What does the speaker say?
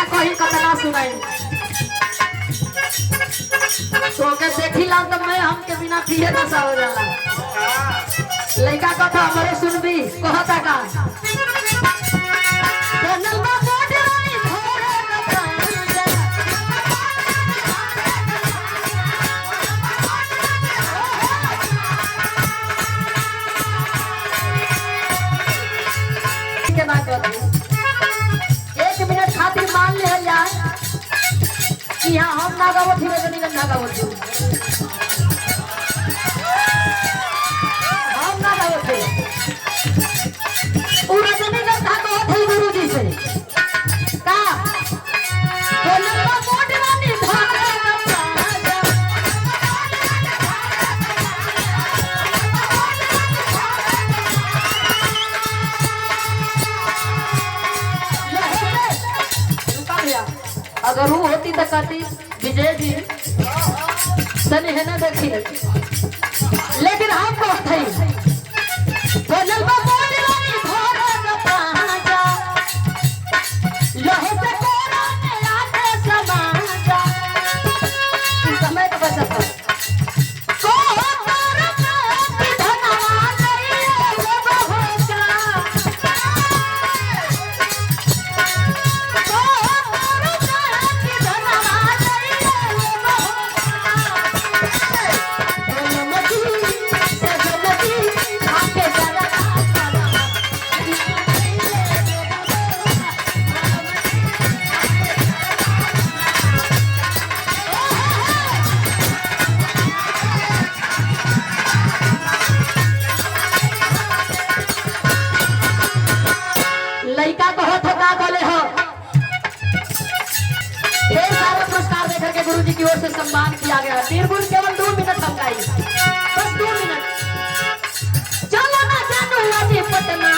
कतना कहीं कतना सुनाई तो के देखी ला तो मैं हमके बिना पिए नशा हो जाला लड़का कथा हमरे सुनबी कहता का के बात एक मिनट खातिर मान ले जाए कि हाँ हम ना गावो ठीक है नहीं ना गावो हम ना गावो थे पूरा जमीन का था तो थे गुरु जी से का तो लंबा मोट वाली धारा अगर वो होती तो कहती विजय जी सनी है ना देखी लेकिन हम कौन थे तो लंबा मोड़ वाली घोड़ा का पांजा लोहे से कोरा में आके समाजा समय तो बचा था को कर में धनवा नहीं है वो होगा लड़का बहुत होता बोले हो ढेर सारा पुरस्कार देकर के गुरु जी की ओर से सम्मान किया गया बीरपुर केवल 2 मिनट समझाई बस 2 मिनट चलो ना जानू आज पटना